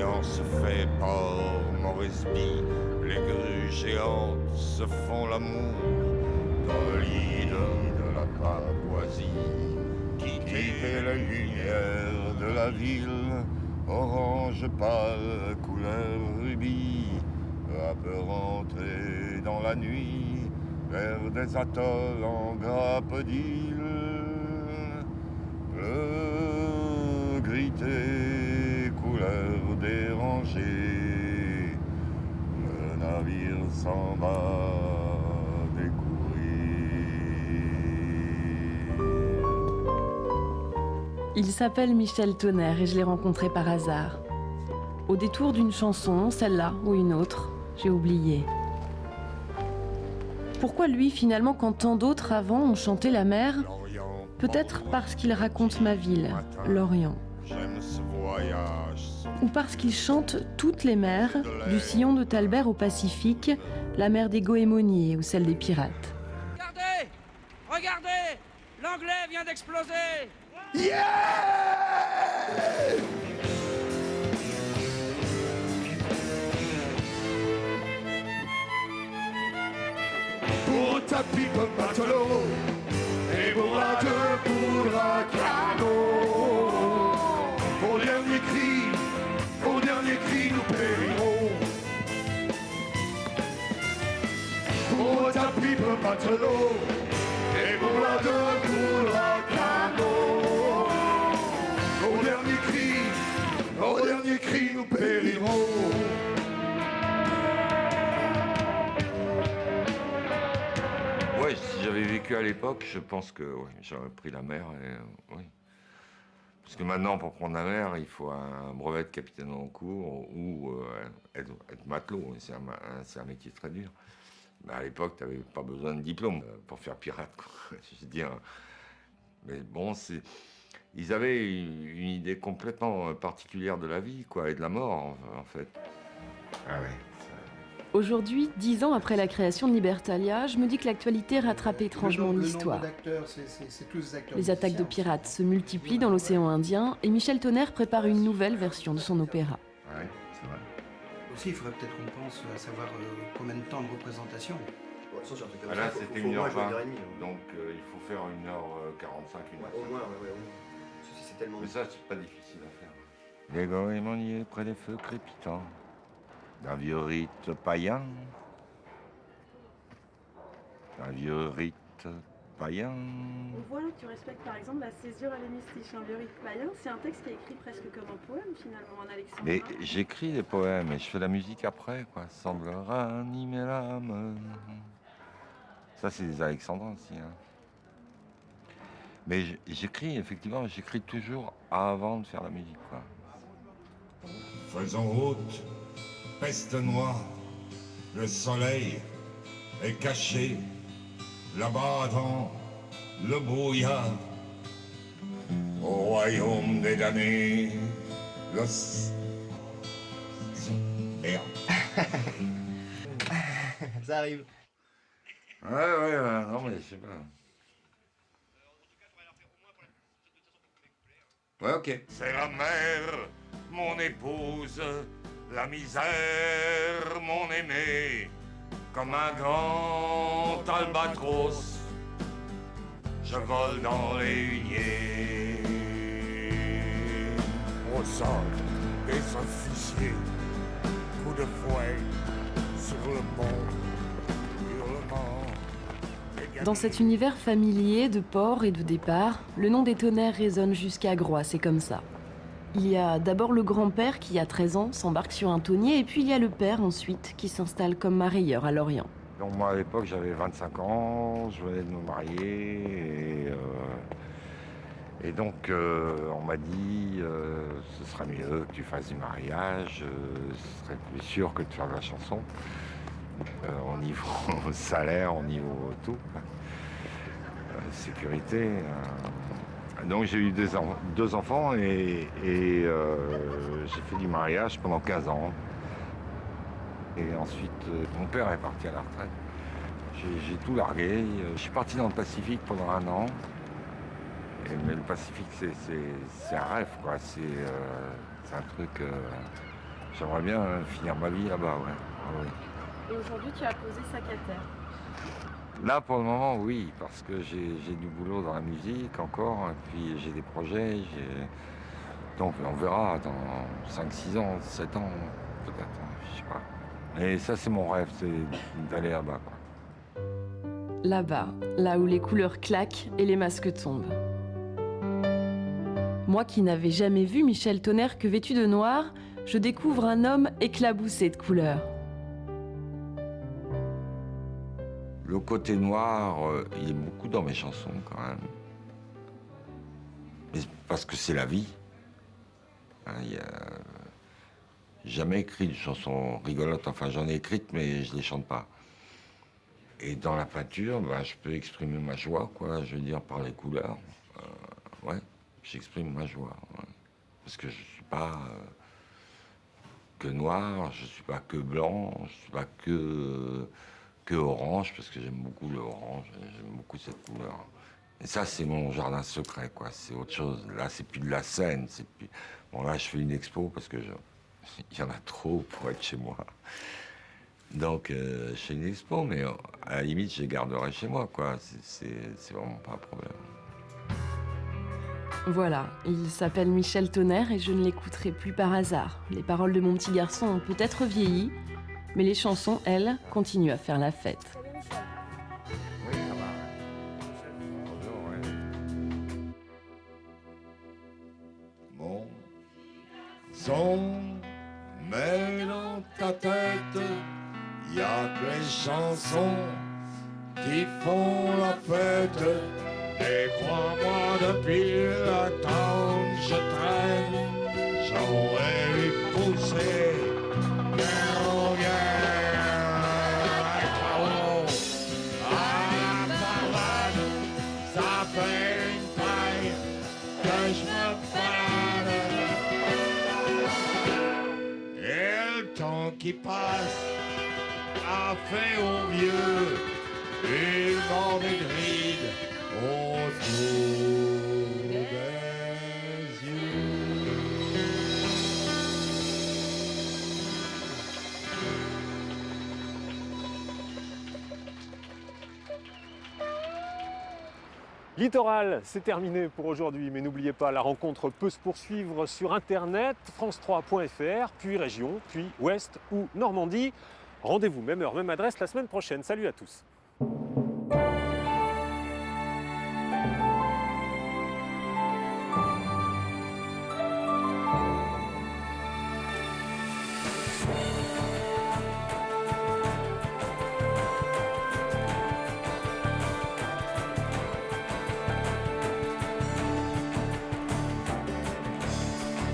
l'océan se fait par Moresby, les grues géantes se font l'amour dans l'île de la Papouasie. Quitter la lumière de la ville, orange pâle, couleur rubis, à peu rentrer dans la nuit, vers des atolls en grappe d'île, bleu, grité, couleur dérangée, le navire s'en va découvrir. Il s'appelle Michel Tonnerre et je l'ai rencontré par hasard. Au détour d'une chanson, celle-là ou une autre, j'ai oublié. Pourquoi lui finalement quand tant d'autres avant ont chanté la mer ? Peut-être parce qu'il raconte ma ville, l'Orient. Ou parce qu'il chante toutes les mers, du sillon de Talbert au Pacifique, la mer des Goémonies ou celle des pirates. Regardez! Regardez! L'anglais vient d'exploser! Yeah! Pour ta pipe matelot et pour la deux pour un canot. Au dernier cri, nous périrons. Pour ta pipe matelot et pour la deux pour un canot. Au dernier cri, nous périrons. Ouais, si j'avais vécu à l'époque, je pense que ouais, j'aurais pris la mer. Oui. Parce que maintenant, pour prendre la mer, il faut un brevet de capitaine en cours ou être matelot. C'est un métier très dur. Mais à l'époque, tu n'avais pas besoin de diplôme pour faire pirate, quoi. Je veux dire. Mais bon, ils avaient une idée complètement particulière de la vie, quoi, et de la mort, en fait. Ah ouais. Aujourd'hui, 10 ans après la création de Libertalia, je me dis que l'actualité rattrape étrangement l'histoire. C'est tous des acteurs. Les attaques de pirates se multiplient dans l'océan Indien et Michel Tonnerre prépare une nouvelle version de son opéra. Ouais, c'est vrai. Aussi, il faudrait peut-être qu'on pense à savoir combien de temps de représentation. Là, c'était 1h20, donc il faut faire 1h45, 1h50. Au moins, ouais. C'est tellement... Mais ça, c'est pas difficile à faire. Les goémoniers près des feux crépitants, d'un vieux rite païen. Un vieux rite païen. On voit là que tu respectes par exemple la césure à l'hémistiche. Un vieux rite païen, c'est un texte qui est écrit presque comme un poème finalement, en alexandrin. Mais j'écris des poèmes et je fais la musique après, quoi. Semble ranimer l'âme. Ça, c'est des alexandrins aussi, hein. Mais j'écris toujours avant de faire la musique, quoi. Faisons route, peste noire, le soleil est caché là-bas dans le brouillard. Au royaume des damnés, merde. Ça arrive. Ouais, non mais je sais pas. Ouais, ok. C'est la mer, mon épouse, la misère, mon aimé, comme un grand albatros, je vole dans les huniers. Au sol des officiers, coup de fouet sur le pont, hurlement. Dans cet univers familier de port et de départ, le nom des Tonnerres résonne jusqu'à Groix, c'est comme ça. Il y a d'abord le grand-père qui, à 13 ans, s'embarque sur un tonnier, et puis il y a le père ensuite qui s'installe comme mareyeur à Lorient. Donc moi à l'époque j'avais 25 ans, je venais de me marier et donc on m'a dit ce serait mieux que tu fasses du mariage, ce serait plus sûr que de faire de la chanson. Au niveau salaire, au niveau tout, sécurité. Donc j'ai eu deux enfants et j'ai fait du mariage pendant 15 ans. Et ensuite, mon père est parti à la retraite. J'ai tout largué. Je suis parti dans le Pacifique pendant 1 an. Mais le Pacifique, c'est un rêve, quoi. C'est un truc J'aimerais bien finir ma vie là-bas, ouais. Ah ouais. Et aujourd'hui, tu as posé sac à terre. Là, pour le moment, oui, parce que j'ai du boulot dans la musique encore, et puis j'ai des projets, donc on verra dans 5, 6 ans, 7 ans, peut-être, je sais pas. Et ça, c'est mon rêve, c'est d'aller là-bas, quoi. Là-bas, là où les couleurs claquent et les masques tombent. Moi qui n'avais jamais vu Michel Tonnerre que vêtu de noir, je découvre un homme éclaboussé de couleurs. Le côté noir, il est beaucoup dans mes chansons, quand même. Mais parce que c'est la vie. Hein, j'ai jamais écrit de chansons rigolotes, enfin j'en ai écrites, mais je les chante pas. Et dans la peinture, ben, je peux exprimer ma joie, quoi, je veux dire, par les couleurs. Ouais, j'exprime ma joie. Ouais. Parce que je suis pas que noir, je suis pas que blanc, je suis pas que orange, parce que j'aime beaucoup le orange, j'aime beaucoup cette couleur. Et ça, c'est mon jardin secret, quoi, c'est autre chose. Là, c'est plus de la scène, c'est plus... Bon, là, je fais une expo parce que il y en a trop pour être chez moi. Donc, je fais une expo, mais à la limite, je les garderai chez moi, quoi. C'est vraiment pas un problème. Voilà, il s'appelle Michel Tonnerre et je ne l'écouterai plus par hasard. Les paroles de mon petit garçon ont peut-être vieilli, mais les chansons, elles, continuent à faire la fête. Oui, ça va. Bonjour, ouais. Mon son met dans ta tête, y a que les chansons qui font la fête. Et crois-moi, depuis le temps que je traîne, j'aurais lui poussé guerre en guerre. À la parade, ça fait une paille que je me balade. Et le temps qui passe a fait au vieux une bande grise autour des yeux. Littoral, c'est terminé pour aujourd'hui, mais n'oubliez pas, la rencontre peut se poursuivre sur internet, france3.fr, puis région, puis ouest ou Normandie. Rendez-vous, même heure, même adresse la semaine prochaine. Salut à tous.